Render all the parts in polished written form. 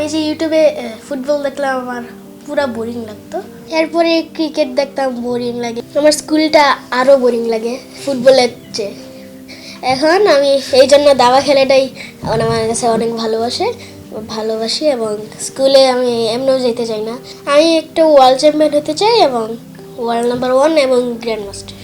আমি যে ইউটিউবে ফুটবল দেখলাম আমার পুরো বোরিং লাগতো। এরপরে ক্রিকেট দেখতাম, বোরিং লাগে। আমার স্কুলটা আরও বোরিং লাগে ফুটবলের চেয়ে। এখন আমি এই জন্য দাবা খেলাটাই আমার কাছে অনেক ভালোবাসি এবং স্কুলে আমি এমনিও যেতে চাই না। আমি একটা ওয়ার্ল্ড চ্যাম্পিয়ন হতে চাই এবং ওয়ার্ল্ড নাম্বার 1 এবং গ্র্যান্ড মাস্টার।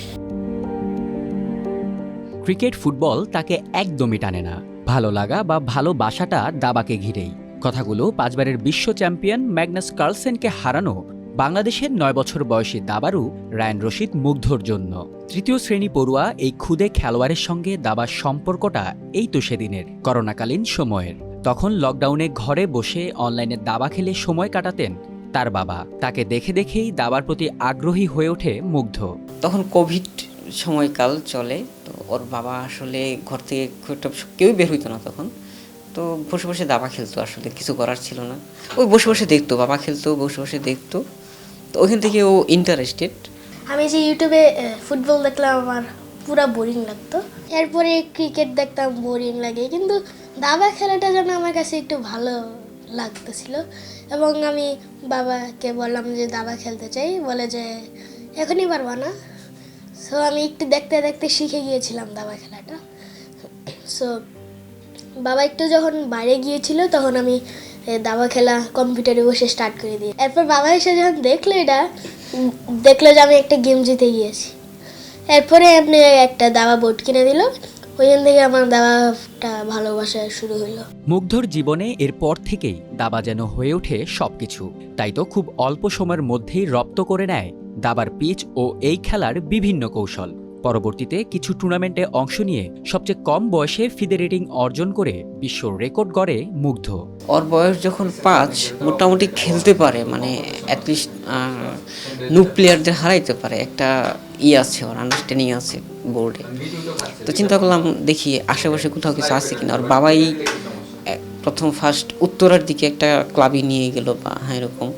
ক্রিকেট ফুটবল তাকে একদমই টানে না, ভালো লাগা বা ভালোবাসাটা দাবাকে ঘিরেই। কথাগুলো 5 বারের বিশ্ব চ্যাম্পিয়ন ম্যাগনাস কার্লসেনকে হারানো বাংলাদেশের 9 বছর বয়সী দাবাড়ু রায়ান রশিদ মুগ্ধর জন্য। তৃতীয় শ্রেণী পড়ুয়া এই ক্ষুদে খেলোয়াড়ের সঙ্গে দাবার সম্পর্কটা এই তো সেদিনের করোনাকালীন সময়ের। তখন লকডাউনে ঘরে বসে অনলাইনে দাবা খেলে সময় কাটাতেন তার বাবা। তাকে দেখে দেখেই দাবার প্রতি আগ্রহী হয়ে ওঠে মুগ্ধ। তখন কোভিড সময়কাল চলে, তো ওর বাবা আসলে ঘর থেকে খুব একটা কেউই বের হইতো না তখন। তো বসে বসে দাবা খেলতো, আসলে কিছু করার ছিল না, ওই বসে বসে দেখতো, বাবা খেলতো বসে বসে দেখতো। তো ওইখান থেকে ও ইন্টারেস্টেড। আমি যে ইউটিউবে ফুটবল দেখলাম আমার পুরো বোরিং লাগতো। এরপরে ক্রিকেট দেখতাম, বোরিং লাগে, কিন্তু দাবা খেলাটা যেন আমার কাছে একটু ভালো লাগতেছিল এবং আমি বাবাকে বললাম যে দাবা খেলতে চাই। বলে যে এখনই পারবা না। সো আমি একটু দেখতে দেখতে শিখে গিয়েছিলাম দাবা খেলাটা। সো বাবা একটু যখন বাইরে গিয়েছিল তখন আমি দাবা খেলা কম্পিউটারে বসে স্টার্ট করে দিই। এরপর বাবা এসে যখন দেখলো যে আমি একটা গেম জিতে গিয়েছি। এরপরে এমনি একটা দাবা বোর্ড কিনে দিল। ওইখান থেকে আমার দাবাটা ভালোবাসা শুরু হলো। মুগ্ধর জীবনে এরপর থেকেই দাবা যেন হয়ে ওঠে সবকিছু। তাই তো খুব অল্প সময়ের মধ্যেই রপ্ত করে নেয় দাবার পিচ ও এই খেলার বিভিন্ন কৌশল। পরবর্তীতে কিছু টুর্নামেন্টে অংশ নিয়ে সবচেয়ে কম বয়সে ফিদে রেটিং অর্জন করে বিশ্ব রেকর্ড গড়ে মুগ্ধ। ওর বয়স যখন 5, মোটামুটি খেলতে পারে, মানে অ্যাটলিস্ট নিউ প্লেয়ারদের হারাইতে পারে, একটা আছে, ওর আন্ডারস্ট্যান্ডিং আছে বোর্ডে। তো চিন্তা করলাম দেখি আশেপাশে কোথাও কিছু আছে কিনা। ওর বাবাই প্রথম ফার্স্ট উত্তরার দিকে একটা ক্লাবে নিয়ে গেল বা এরকম,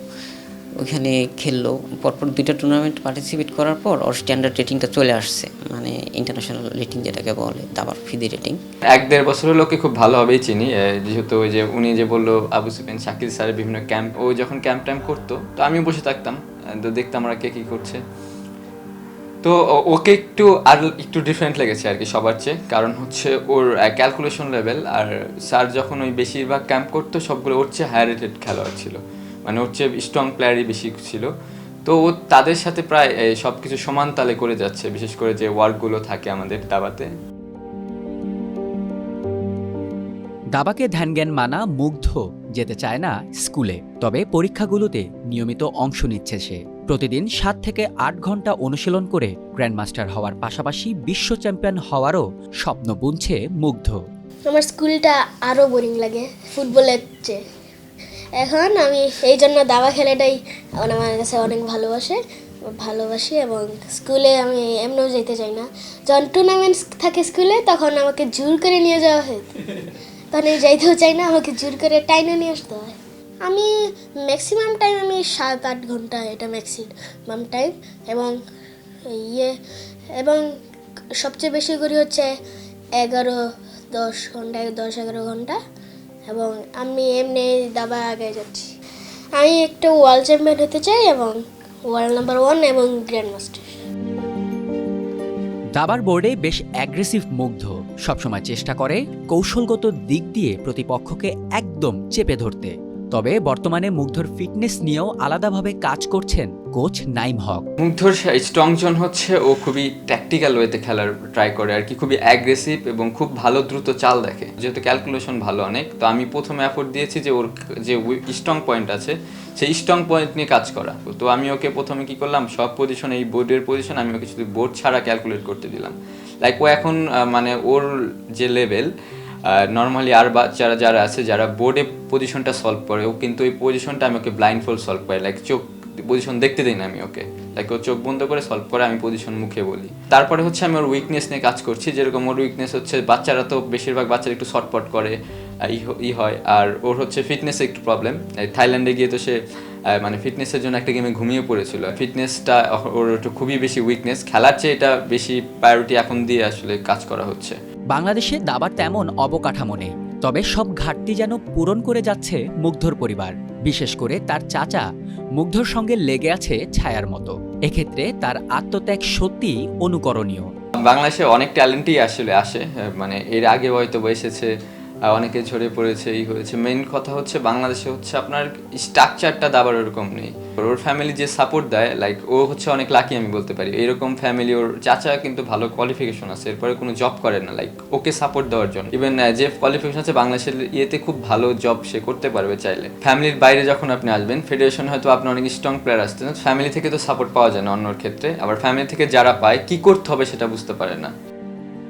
ওইখানে খেললো। পরপর 2টা টুর্নামেন্ট পার্টিসিপেট করার পর ওর স্ট্যান্ডার্ড রেটিংটা চলে আসছে, মানে ইন্টারন্যাশনাল রেটিং যেটাকে বলে দাবার ফিদে রেটিং। 1-1.5 বছরের লোককে খুব ভালোভাবেই চিনি, যেহেতু ওই যে উনি যে বললো আবু সুফিয়ান শাকিল স্যারের বিভিন্ন ক্যাম্প, ও যখন ক্যাম্প টাইম করতো তো আমিও বসে থাকতাম, তো দেখতাম ওরা কে কী করছে। তো ওকে একটু ডিফারেন্ট লেগেছে আর কি সবার চেয়ে, কারণ হচ্ছে ওর ক্যালকুলেশন লেভেল। আর স্যার যখন ওই বেশিরভাগ ক্যাম্প করতো সবগুলো ওর চেয়ে হায়ার রেটেড খেলোয়াড় ছিল, মানে ওর চেয়ে স্ট্রং প্লেয়ারই বেশি ছিল। তো ও তাদের সাথে প্রায় সব কিছু সমান তালে করে যাচ্ছে, বিশেষ করে যে ওয়ার্কগুলো থাকে আমাদের দাবাতে। দাবাকে ধ্যানজ্ঞান মানা মুগ্ধ যেতে চায় না স্কুলে, তবে পরীক্ষাগুলোতে নিয়মিত অংশ নিচ্ছে সে। প্রতিদিন 7 থেকে 8 ঘন্টা অনুশীলন করে গ্র্যান্ডমাস্টার হওয়ার পাশাপাশি বিশ্ব চ্যাম্পিয়ন হওয়ারও স্বপ্ন বুনছে মুগ্ধ। আমার স্কুলটা আরও বোরিং লাগে ফুটবলের চেয়ে। এখন আমি এই জন্য দাবা খেলাটাই আমার কাছে অনেক ভালোবাসি এবং স্কুলে আমি এমনিও যেতে চাই না। যখন টুর্নামেন্ট থাকে স্কুলে তখন আমাকে জোর করে নিয়ে যাওয়া হয়, তখন আমি যাইতেও চাই না, আমাকে জোর করে টাইনে নিয়ে আসতে হয়। আমি ম্যাক্সিমাম টাইম আমি 7-8 ঘন্টা, এটা ম্যাক্সিমাম টাইম। এবং সবচেয়ে বেশি করি হচ্ছে 10-11 ঘন্টা এবং আমি এমনি দাবা আগে যাচ্ছি। আমি একটা ওয়ার্ল্ড চ্যাম্পিয়ন হতে চাই এবং ওয়ার্ল্ড নাম্বার 1 এবং গ্র্যান্ড মাস্টার। দাবার বোর্ডে বেশ অ্যাগ্রেসিভ মুগ্ধ, সবসময় চেষ্টা করে কৌশলগত দিক দিয়ে প্রতিপক্ষকে একদম চেপে ধরতে। তবে বর্তমানে মুগ্ধর ফিটনেস নিয়েও আলাদাভাবে কাজ করছেন কোচ নাইম হক। মুগ্ধর স্ট্রং জোন হচ্ছে ও খুবই ট্যাকটিক্যাল ওয়েতে খেলার ট্রাই করে আর কি, খুবই অ্যাগ্রেসিভ এবং খুব ভালো দ্রুত চাল দেখে, যেহেতু ক্যালকুলেশন ভালো অনেক। তো আমি প্রথমে এফোর্ট দিয়েছি যে ওর যে স্ট্রং পয়েন্ট আছে সেই স্ট্রং পয়েন্ট নিয়ে কাজ করা। তো আমি ওকে প্রথমে কি করলাম, সব পজিশন, এই বোর্ডের পজিশন আমি ওকে শুধু বোর্ড ছাড়া ক্যালকুলেট করতে দিলাম। লাইক ও এখন মানে ওর যে লেভেল, নর্মালি আর বাচ্চারা যারা আছে যারা বোর্ডে পজিশনটা সলভ করে, ও কিন্তু ওই পজিশনটা আমি ওকে ব্লাইন্ড ফোল্ড সলভ করে, লাইক চোখ পজিশন দেখতে দিই না আমি ওকে, লাইক ও চোখ বন্ধ করে সলভ করে, আমি পজিশন মুখে বলি। তারপরে হচ্ছে আমি ওর উইকনেস নিয়ে কাজ করছি, যেরকম ওর উইকনেস হচ্ছে বাচ্চারা তো বেশিরভাগ বাচ্চারা একটু শর্টপট করে হয়, আর ওর হচ্ছে ফিটনেসে একটু প্রবলেম। থাইল্যান্ডে গিয়ে তো সে মানে ফিটনেসের জন্য একটা গেমে ঘুমিয়ে পড়েছিল। ফিটনেসটা ওর একটু খুবই বেশি উইকনেস, খেলার চেয়ে এটা বেশি প্রায়োরিটি এখন দিয়ে আসলে কাজ করা হচ্ছে। বাংলাদেশে দাবার তেমন অবকাঠামো নেই, তবে সব ঘাটতি যেন পূরণ করে যাচ্ছে মুগ্ধর পরিবার, বিশেষ করে তার চাচা মুগ্ধর সঙ্গে লেগে আছে ছায়ার মতো। এক্ষেত্রে তার আত্মত্যাগ সত্যিই অনুকরণীয়। বাংলাদেশে অনেক ট্যালেন্টই আসলে আসে, মানে এর আগে হয়তো এসেছে, অনেকে ঝরে পড়েছে, এই হয়েছে। মেইন কথা হচ্ছে বাংলাদেশে হচ্ছে আপনার স্ট্রাকচারটা দাবার ওরকম নেই। ওর ফ্যামিলি যে সাপোর্ট দেয়, লাইক ও হচ্ছে অনেক লাকি আমি বলতে পারি। এরকম ফ্যামিলি, ওর চাচা কিন্তু ভালো কোয়ালিফিকেশন আছে, এরপরে কোনো জব করে না, লাইক ওকে সাপোর্ট দেওয়ার জন্য। ইভেন যে কোয়ালিফিকেশন আছে বাংলাদেশের ইয়েতে খুব ভালো জব সে করতে পারবে চাইলে। ফ্যামিলির বাইরে যখন আপনি আসবেন, ফেডারেশনে হয়তো আপনি অনেক স্ট্রং প্লেয়ার আসতেন, ফ্যামিলি থেকে তো সাপোর্ট পাওয়া যায় না অন্যর ক্ষেত্রে। আবার ফ্যামিলি থেকে যারা পায় কি করতে হবে সেটা বুঝতে পারে না।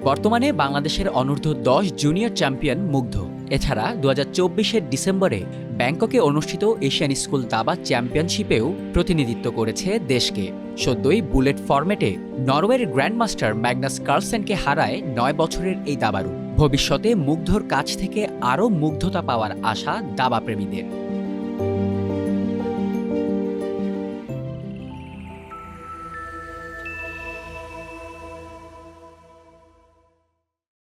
বর্তমানে বাংলাদেশের অনূর্ধ্ব-10 জুনিয়র চ্যাম্পিয়ন মুগ্ধ। এছাড়া 2024-এর ডিসেম্বরে ব্যাংককে অনুষ্ঠিত এশিয়ান স্কুল দাবা চ্যাম্পিয়নশিপেও প্রতিনিধিত্ব করেছে দেশকে। সদ্যই বুলেট ফরম্যাটে নরওয়ের গ্র্যান্ডমাস্টার ম্যাগনাস কার্লসেনকে হারায় 9 বছরের এই দাবাড়ু। ভবিষ্যতে মুগ্ধর কাছ থেকে আরও মুগ্ধতা পাওয়ার আশা দাবাপ্রেমীদের।